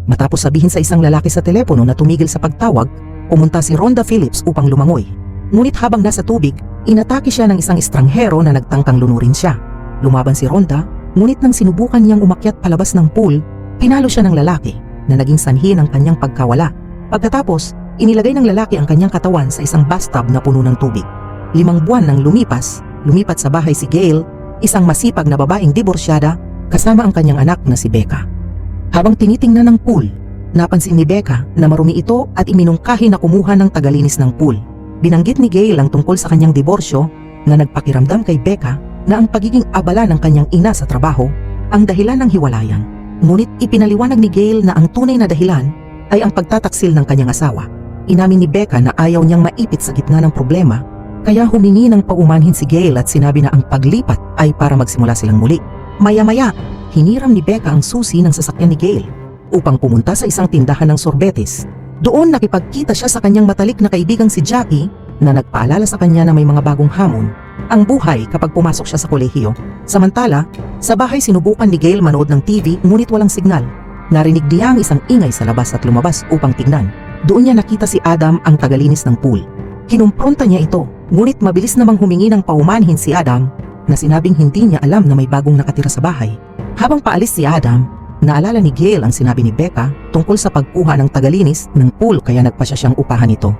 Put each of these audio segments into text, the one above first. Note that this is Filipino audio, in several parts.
Matapos sabihin sa isang lalaki sa telepono na tumigil sa pagtawag, pumunta si Rhonda Phillips upang lumangoy. Ngunit habang nasa tubig, inatake siya ng isang estranghero na nagtangkang lunurin siya. Lumaban si Rhonda, ngunit nang sinubukan niyang umakyat palabas ng pool, pinalo siya ng lalaki na naging sanhi ng kanyang pagkawala. Pagkatapos, inilagay ng lalaki ang kanyang katawan sa isang bathtub na puno ng tubig. 5 buwan nang lumipat sa bahay si Gail, isang masipag na babaeng diborsyada kasama ang kanyang anak na si Becca. Habang tinitingnan ng pool, napansin ni Becca na marumi ito at iminungkahi na kumuha ng tagalinis ng pool. Binanggit ni Gail ang tungkol sa kanyang diborsyo na nagpakiramdam kay Becca na ang pagiging abala ng kanyang ina sa trabaho ang dahilan ng hiwalayan. Ngunit ipinaliwanag ni Gail na ang tunay na dahilan ay ang pagtataksil ng kanyang asawa. Inamin ni Becca na ayaw niyang maipit sa gitna ng problema, kaya humingi ng paumanhin si Gail at sinabi na ang paglipat ay para magsimula silang muli. Maya-maya, hiniram ni Becca ang susi ng sasakyan ni Gail upang pumunta sa isang tindahan ng sorbetes. Doon nakipagkita siya sa kanyang matalik na kaibigang si Jackie na nagpaalala sa kanya na may mga bagong hamon ang buhay kapag pumasok siya sa kolehiyo. Samantala, sa bahay sinubukan ni Gail manood ng TV ngunit walang signal. Narinig niya ang isang ingay sa labas at lumabas upang tignan. Doon niya nakita si Adam, ang tagalinis ng pool. Kinumpronta niya ito, ngunit mabilis namang humingi ng paumanhin si Adam na sinabing hindi niya alam na may bagong nakatira sa bahay. Habang paalis si Adam, naalala ni Gail ang sinabi ni Becca tungkol sa pagkuha ng tagalinis ng pool kaya nagpasya siyang upahan ito.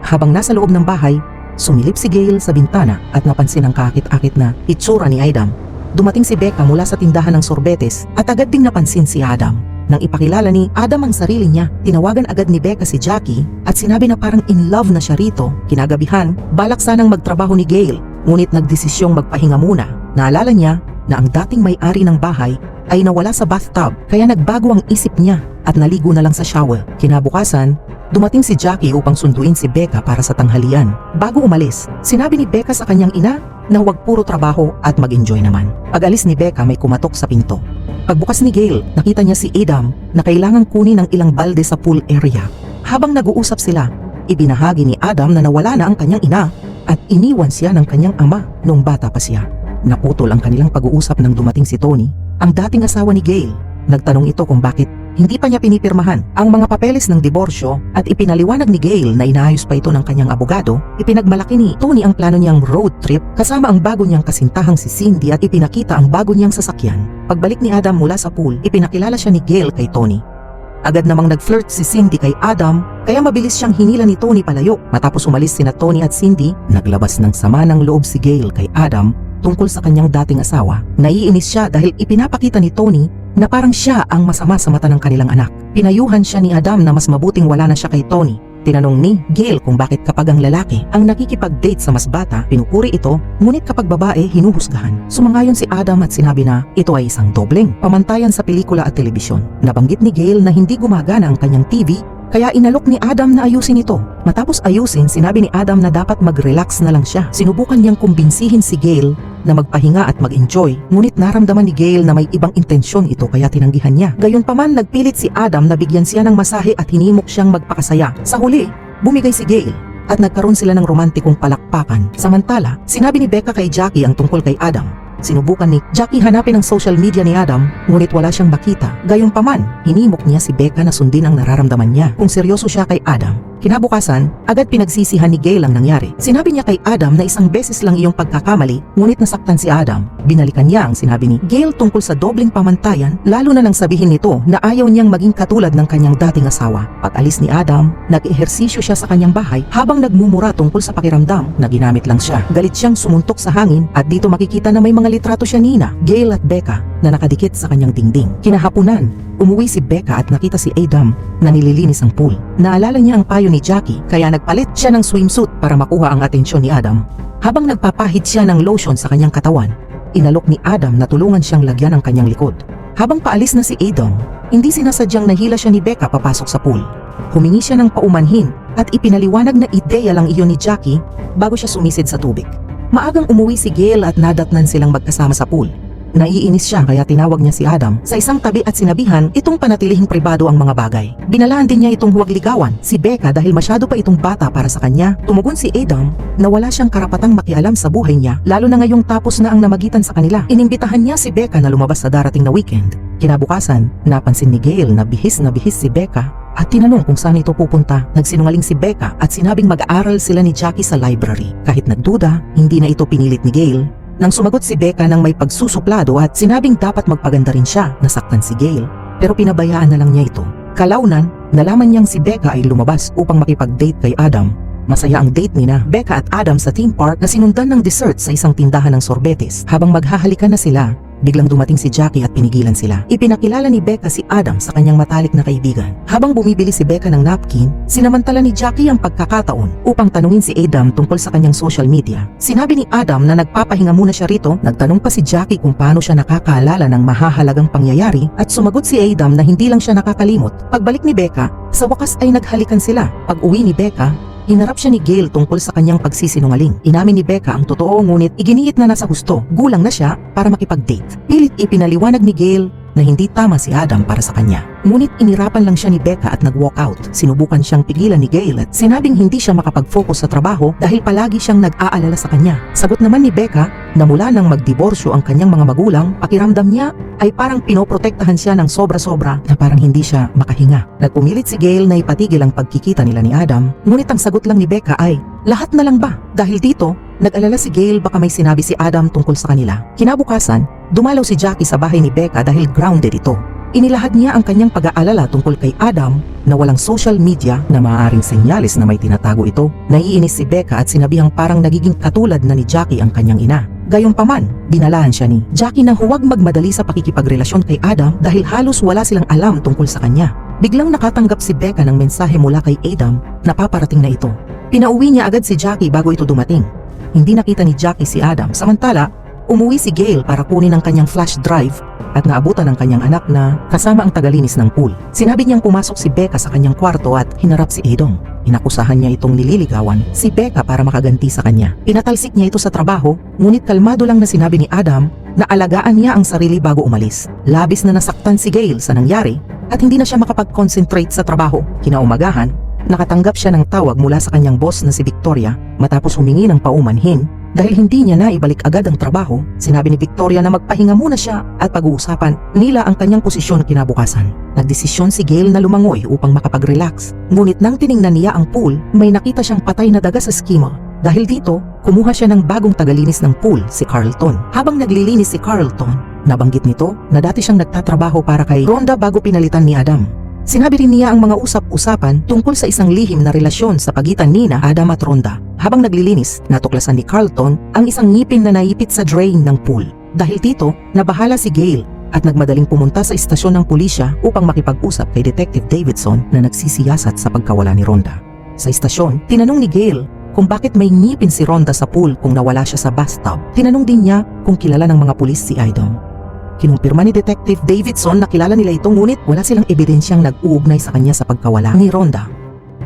Habang nasa loob ng bahay, sumilip si Gail sa bintana at napansin ang kakit-akit na itsura ni Adam. Dumating si Becca mula sa tindahan ng sorbetes at agad ding napansin si Adam. Nang ipakilala ni Adam ang sarili niya, tinawagan agad ni Becca si Jackie at sinabi na parang in love na siya rito. Kinagabihan, balak sanang magtrabaho ni Gail, ngunit nagdesisyong magpahinga muna. Naalala niya na ang dating may-ari ng bahay ay nawala sa bathtub kaya nagbago ang isip niya at naligo na lang sa shower. Kinabukasan, dumating si Jackie upang sunduin si Becca para sa tanghalian. Bago umalis, sinabi ni Becca sa kanyang ina na huwag puro trabaho at mag-enjoy naman. Pag-alis ni Becca may kumatok sa pinto. Pagbukas ni Gail, nakita niya si Adam na kailangang kunin ang ilang balde sa pool area. Habang nag-uusap sila, ibinahagi ni Adam na nawala na ang kanyang ina at iniwan siya ng kanyang ama nung bata pa siya. Naputol ang kanilang pag-uusap nang dumating si Tony, ang dating asawa ni Gail. Nagtanong ito kung bakit hindi pa niya pinipirmahan ang mga papeles ng diborsyo at ipinaliwanag ni Gail na inaayos pa ito ng kanyang abogado. Ipinagmalaki ni Tony ang plano niyang road trip kasama ang bago niyang kasintahang si Cindy at ipinakita ang bago niyang sasakyan. Pagbalik ni Adam mula sa pool, ipinakilala siya ni Gail kay Tony. Agad namang nag-flirt si Cindy kay Adam kaya mabilis siyang hinila ni Tony palayo. Matapos umalis sina Tony at Cindy, naglabas ng sama ng loob si Gail kay Adam tungkol sa kanyang dating asawa. Naiinis siya dahil ipinapakita ni Tony na parang siya ang masama sa mata ng kanilang anak. Pinayuhan siya ni Adam na mas mabuting wala na siya kay Tony. Tinanong ni Gail kung bakit kapag ang lalaki ang nakikipag-date sa mas bata, pinupuri ito, ngunit kapag babae, hinuhusgahan. Sumangayon si Adam at sinabi na ito ay isang dobleng pamantayan sa pelikula at telebisyon. Nabanggit ni Gail na hindi gumagana ang kanyang TV, kaya inalok ni Adam na ayusin ito. Matapos ayusin, sinabi ni Adam na dapat mag-relax na lang siya. Sinubukan niyang kumbinsihin si Gail na magpahinga at mag-enjoy, ngunit naramdaman ni Gail na may ibang intensyon ito kaya tinanggihan niya. Gayunpaman, nagpilit si Adam na bigyan siya ng masahe at hinimok siyang magpakasaya. Sa huli, bumigay si Gail at nagkaroon sila ng romantikong palakpakan. Samantala, sinabi ni Becca kay Jackie ang tungkol kay Adam. Sinubukan ni Jackie hanapin ang social media ni Adam, ngunit wala siyang makita. Gayunpaman, hinimok niya si Becca na sundin ang nararamdaman niya kung seryoso siya kay Adam. Kinabukasan, agad pinagsisihan ni Gail ang nangyari. Sinabi niya kay Adam na isang beses lang iyong pagkakamali, ngunit nasaktan si Adam. Binalikan niya ang sinabi ni Gail tungkol sa dobling pamantayan, lalo na nang sabihin nito na ayaw niyang maging katulad ng kanyang dating asawa. Pag-alis ni Adam, nag-ehersisyo siya sa kanyang bahay habang nagmumura tungkol sa pakiramdam na ginamit lang siya. Galit siyang sumuntok sa hangin at dito makikita na may mga litrato siya nina, Gail at Becca na nakadikit sa kanyang dingding. Kinahapunan, umuwi si Becca at nakita si Adam na nililinis ang pool. Naalala niya ang payo ni Jackie kaya nagpalit siya ng swimsuit para makuha ang atensyon ni Adam. Habang nagpapahid siya ng lotion sa kanyang katawan, inalok ni Adam na tulungan siyang lagyan ang kanyang likod. Habang paalis na si Adam, hindi sinasadyang nahila siya ni Becca papasok sa pool. Humingi siya ng paumanhin at ipinaliwanag na ideya lang iyon ni Jackie bago siya sumisid sa tubig. Maagang umuwi si Gail at nadatnan silang magkasama sa pool. Naiinis siya kaya tinawag niya si Adam sa isang tabi at sinabihan itong panatilihing pribado ang mga bagay. Binalaan din niya itong huwag ligawan si Becca dahil masyado pa itong bata para sa kanya. Tumugon si Adam na wala siyang karapatang makialam sa buhay niya lalo na ngayong tapos na ang namagitan sa kanila. Inimbitahan niya si Becca na lumabas sa darating na weekend. Kinabukasan, napansin ni Gail na bihis si Becca at tinanong kung saan ito pupunta. Nagsinungaling si Becca at sinabing mag-aaral sila ni Jackie sa library. Kahit nagduda, hindi na ito pinilit ni Gail. Nang sumagot si Becca ng may pagsusuplado at sinabing dapat magpaganda rin siya, nasaktan si Gail. Pero pinabayaan na lang niya ito. Kalaunan, nalaman niyang si Becca ay lumabas upang makipag-date kay Adam. Masaya ang date nina Becca at Adam sa theme park na sinundan ng dessert sa isang tindahan ng sorbetes. Habang maghahalikan na sila, biglang dumating si Jackie at pinigilan sila. Ipinakilala ni Becca si Adam sa kanyang matalik na kaibigan. Habang bumibili si Becca ng napkin, sinamantala ni Jackie ang pagkakataon upang tanungin si Adam tungkol sa kanyang social media. Sinabi ni Adam na nagpapahinga muna siya rito. Nagtanong pa si Jackie kung paano siya nakakaalala ng mahahalagang pangyayari at sumagot si Adam na hindi lang siya nakakalimot. Pagbalik ni Becca, sa wakas ay naghalikan sila. Pag-uwi ni Becca, hinarap siya ni Gail tungkol sa kanyang pagsisinungaling. Inamin ni Becca ang totoo ngunit iginiit na nasa husto. Gulang na siya para makipag-date. Pilit ipinaliwanag ni Gail na hindi tama si Adam para sa kanya. Ngunit inirapan lang siya ni Becca at nag-walk out. Sinubukan siyang pigilan ni Gail at sinabing hindi siya makapag-focus sa trabaho dahil palagi siyang nag-aalala sa kanya. Sagot naman ni Becca na mula nang magdiborsyo ang kanyang mga magulang, pakiramdam niya ay parang pinoprotektahan siya ng sobra-sobra na parang hindi siya makahinga. Nagpumilit si Gail na ipatigil ang pagkikita nila ni Adam, ngunit ang sagot lang ni Becca ay, lahat na lang ba? Dahil dito, nag-alala si Gail baka may sinabi si Adam tungkol sa kanila. Kinabukasan, dumalaw si Jackie sa bahay ni Becca dahil grounded ito. Inilahad niya ang kanyang pag-aalala tungkol kay Adam na walang social media na maaaring senyales na may tinatago ito. Naiinis si Becca at sinabihang parang nagiging katulad na ni Jackie ang kanyang ina. Gayunpaman, binalaan siya ni Jackie na huwag magmadali sa pakikipagrelasyon kay Adam dahil halos wala silang alam tungkol sa kanya. Biglang nakatanggap si Becca ng mensahe mula kay Adam na paparating na ito. Pinauwi niya agad si Jackie bago ito dumating. Hindi nakita ni Jackie si Adam, samantala umuwi si Gail para kunin ang kanyang flash drive at naabutan ng kanyang anak na kasama ang tagalinis ng pool. Sinabi niyang pumasok si Becca sa kanyang kwarto at hinarap si Adam. Inakusahan niya itong nililigawan si Becca para makaganti sa kanya. Pinatalsik niya ito sa trabaho, ngunit kalmado lang na sinabi ni Adam na alagaan niya ang sarili bago umalis. Labis na nasaktan si Gail sa nangyari at hindi na siya makapag-concentrate sa trabaho. Kinaumagahan, nakatanggap siya ng tawag mula sa kanyang boss na si Victoria matapos humingi ng paumanhin. Dahil hindi niya na ibalik agad ang trabaho, sinabi ni Victoria na magpahinga muna siya at pag-uusapan nila ang kanyang posisyon kinabukasan. Nagdesisyon si Gail na lumangoy upang makapag-relax. Ngunit nang tiningnan niya ang pool, may nakita siyang patay na daga sa skimmer. Dahil dito, kumuha siya ng bagong tagalinis ng pool, si Carlton. Habang naglilinis si Carlton, nabanggit nito na dati siyang nagtatrabaho para kay Rhonda bago pinalitan ni Adam. Sinabi rin niya ang mga usap-usapan tungkol sa isang lihim na relasyon sa pagitan nina Adam at Rhonda. Habang naglilinis, natuklasan ni Carlton ang isang ngipin na naipit sa drain ng pool. Dahil dito, nabahala si Gail at nagmadaling pumunta sa istasyon ng pulisya upang makipag-usap kay Detective Davidson na nagsisiyasat sa pagkawala ni Rhonda. Sa istasyon, tinanong ni Gail kung bakit may ngipin si Rhonda sa pool kung nawala siya sa bathtub. Tinanong din niya kung kilala ng mga pulis si Adam. Kinumpirma ni Detective Davidson na kilala nila ito ngunit wala silang ebidensyang nag-uugnay sa kanya sa pagkawala ni Rhonda.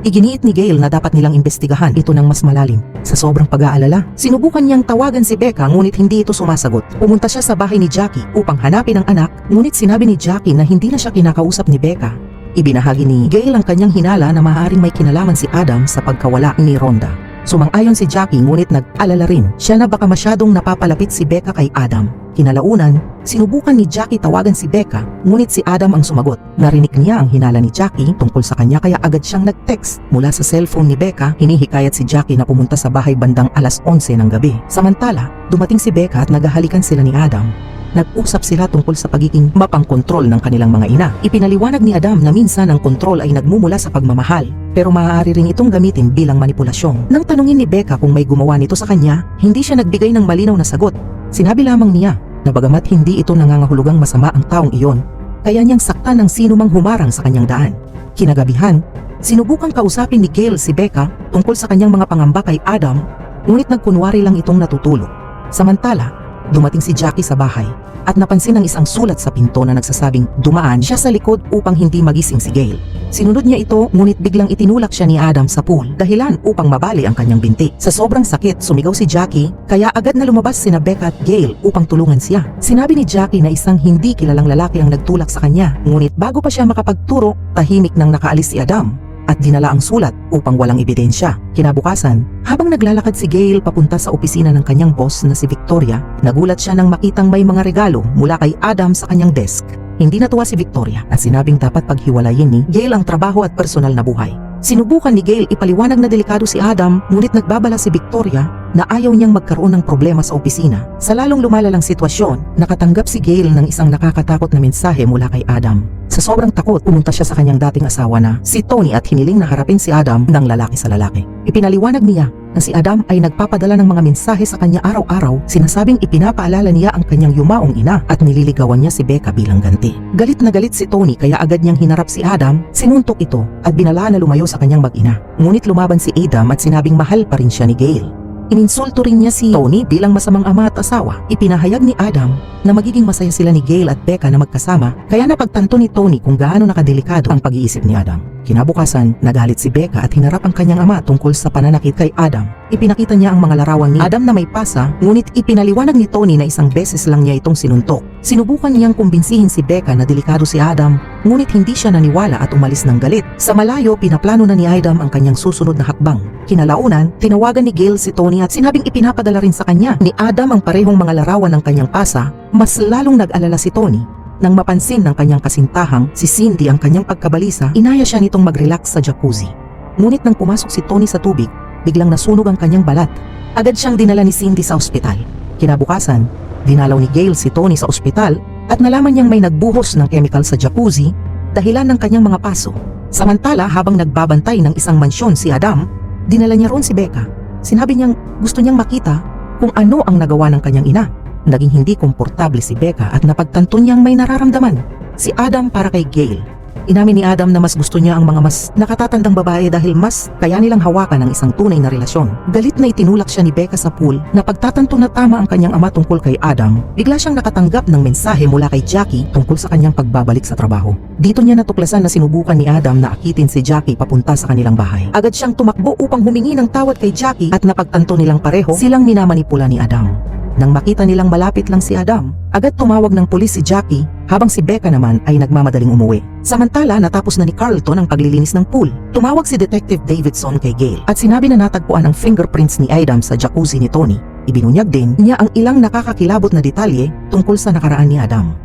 Iginiit ni Gail na dapat nilang imbestigahan ito ng mas malalim. Sa sobrang pag-aalala, sinubukan niyang tawagan si Becca ngunit hindi ito sumasagot. Pumunta siya sa bahay ni Jackie upang hanapin ang anak ngunit sinabi ni Jackie na hindi na siya kinakausap ni Becca. Ibinahagi ni Gail ang kanyang hinala na maaaring may kinalaman si Adam sa pagkawala ni Rhonda. Sumang-ayon si Jackie ngunit nag-alala rin siya na baka masyadong napapalapit si Becca kay Adam. Kinalaunan, sinubukan ni Jackie tawagan si Becca ngunit si Adam ang sumagot. Narinig niya ang hinala ni Jackie tungkol sa kanya kaya agad siyang nag-text mula sa cellphone ni Becca. Hinihikayat si Jackie na pumunta sa bahay bandang alas 11 ng gabi. Samantala, dumating si Becca at naghahalikan sila ni Adam. Nag-usap sila tungkol sa pagiging mapangkontrol ng kanilang mga ina. Ipinaliwanag ni Adam na minsan ang kontrol ay nagmumula sa pagmamahal, pero maaari ring itong gamitin bilang manipulasyon. Nang tanungin ni Becca kung may gumawa nito sa kanya, hindi siya nagbigay ng malinaw na sagot. Sinabi lamang niya na bagamat hindi ito nangangahulugang masama ang taong iyon, kaya niyang saktan ng sino mang humarang sa kanyang daan. Kinagabihan, sinubukang kausapin ni Gail si Becca tungkol sa kanyang mga pangamba kay Adam, ngunit nagkunwari lang itong natutulog. Samantala, Dumating si Jackie sa bahay at napansin ang isang sulat sa pinto na nagsasabing dumaan siya sa likod upang hindi magising si Gail. Sinunod niya ito ngunit biglang itinulak siya ni Adam sa pool dahilan upang mabali ang kanyang binti. Sa sobrang sakit sumigaw si Jackie kaya agad na lumabas sina Becca at Gail upang tulungan siya. Sinabi ni Jackie na isang hindi kilalang lalaki ang nagtulak sa kanya ngunit bago pa siya makapagturo tahimik nang nakaalis si Adam at dinala ang sulat upang walang ebidensya. Kinabukasan, habang naglalakad si Gail papunta sa opisina ng kanyang boss na si Victoria, nagulat siya nang makitang may mga regalo mula kay Adam sa kanyang desk. Hindi natuwa si Victoria at sinabing dapat paghiwalayin ni Gail ang trabaho at personal na buhay. Sinubukan ni Gail ipaliwanag na delikado si Adam ngunit nagbabala si Victoria na ayaw niyang magkaroon ng problema sa opisina. Sa lalong lumalalang sitwasyon, nakatanggap si Gail ng isang nakakatakot na mensahe mula kay Adam. Sa sobrang takot, pumunta siya sa kanyang dating asawa na si Tony at hiniling na harapin si Adam ng lalaki sa lalaki. Ipinaliwanag niya na si Adam ay nagpapadala ng mga mensahe sa kanya araw-araw, sinasabing ipinapaalala niya ang kanyang yumaong ina at nililigawan niya si Becca bilang ganti. Galit na galit si Tony kaya agad niyang hinarap si Adam, sinuntok ito at binalaan na lumayo sa kanyang mag-ina. Ngunit lumaban si Adam at sinabing mahal pa rin siya ni Gail. Ininsulto rin niya si Tony bilang masamang ama at asawa. Ipinahayag ni Adam na magiging masaya sila ni Gail at Becca na magkasama kaya napagtanto ni Tony kung gaano nakadelikado ang pag-iisip ni Adam. Kinabukasan, nagalit si Becca at hinarap ang kanyang ama tungkol sa pananakit kay Adam. Ipinakita niya ang mga larawan ni Adam na may pasa, ngunit ipinaliwanag ni Tony na isang beses lang niya itong sinuntok. Sinubukan niyang kumbinsihin si Becca na delikado si Adam, ngunit hindi siya naniwala at umalis ng galit. Sa malayo, pinaplano na ni Adam ang kanyang susunod na hakbang. Kinalaunan, tinawagan ni Gail si Tony at sinabing ipinapadala rin sa kanya ni Adam ang parehong mga larawan ng kanyang pasa. Mas lalong nag-alala si Tony. Nang mapansin ng kanyang kasintahang si Cindy ang kanyang pagkabalisa, inaya siya nitong mag-relax sa jacuzzi. Ngunit nang pumasok si Tony sa tubig, biglang nasunog ang kanyang balat. Agad siyang dinala ni Cindy sa ospital. Kinabukasan, dinalaw ni Gail si Tony sa ospital at nalaman niyang may nagbuhos ng chemical sa jacuzzi dahilan ng kanyang mga paso. Samantala, habang nagbabantay ng isang mansyon si Adam, dinala niya roon si Becca. Sinabi niyang gusto niyang makita kung ano ang nagawa ng kanyang ina. Naging hindi komportable si Becca at napagtanto niyang may nararamdaman si Adam para kay Gail. Inamin ni Adam na mas gusto niya ang mga mas nakatatandang babae dahil mas kaya nilang hawakan ang isang tunay na relasyon. Galit na itinulak siya ni Becca sa pool na pagtatanto na tama ang kanyang ama tungkol kay Adam. Bigla siyang nakatanggap ng mensahe mula kay Jackie tungkol sa kanyang pagbabalik sa trabaho. Dito niya natuklasan na sinubukan ni Adam na akitin si Jackie papunta sa kanilang bahay. Agad siyang tumakbo upang humingi ng tawad kay Jackie at napagtanto nilang pareho silang minamanipula ni Adam. Nang makita nilang malapit lang si Adam, agad tumawag ng pulis si Jackie habang si Becca naman ay nagmamadaling umuwi. Samantala, natapos na ni Carlton ang paglilinis ng pool. Tumawag si Detective Davidson kay Gail at sinabi na natagpuan ang fingerprints ni Adam sa jacuzzi ni Tony. Ibinunyag din niya ang ilang nakakakilabot na detalye tungkol sa nakaraan ni Adam.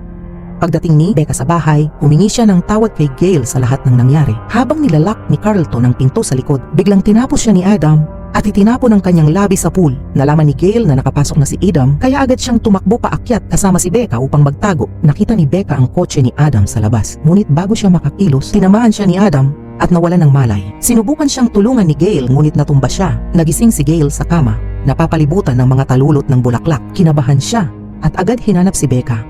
Pagdating ni Becca sa bahay, humingi siya ng tawad kay Gail sa lahat ng nangyari. Habang nilalak ni Carlton ang pinto sa likod, biglang tinapos siya ni Adam at itinapon ang kanyang labi sa pool. Nalaman ni Gail na nakapasok na si Adam kaya agad siyang tumakbo paakyat kasama si Becca upang magtago. Nakita ni Becca ang kotse ni Adam sa labas. Ngunit bago siya makakilos, tinamaan siya ni Adam at nawalan ng malay. Sinubukan siyang tulungan ni Gail ngunit natumba siya. Nagising si Gail sa kama, napapalibutan ng mga talulot ng bulaklak. Kinabahan siya at agad hinanap si Becca.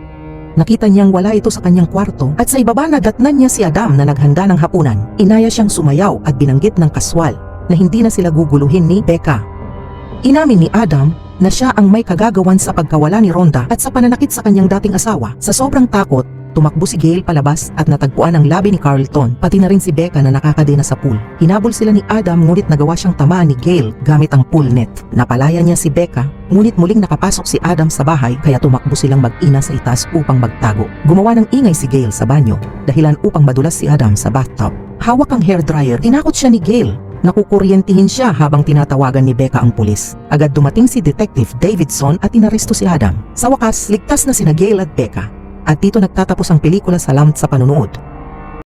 Nakita niyang wala ito sa kanyang kwarto at sa ibaba nadatnan niya si Adam na naghanda ng hapunan. Inaya siyang sumayaw at binanggit ng kaswal na hindi na sila guguluhin ni Becca. Inamin ni Adam na siya ang may kagagawan sa pagkawala ni Rhonda at sa pananakit sa kanyang dating asawa. Sa sobrang takot, tumakbo si Gail palabas at natagpuan ang labi ni Carlton, pati na rin si Becca na nakakadena sa pool. Hinabol sila ni Adam ngunit nagawa siyang tamaan ni Gail gamit ang pool net. Napalaya niya si Becca ngunit muling nakapasok si Adam sa bahay kaya tumakbo silang mag-ina sa itaas upang magtago. Gumawa ng ingay si Gail sa banyo dahilan upang madulas si Adam sa bathtub. Hawak ang hairdryer, tinakot siya ni Gail. Nakukuryentihin siya habang tinatawagan ni Becca ang pulis. Agad dumating si Detective Davidson at inaresto si Adam. Sa wakas, ligtas na sina Gail at Becca. At dito nagtatapos ang pelikula. Salamat sa panunood.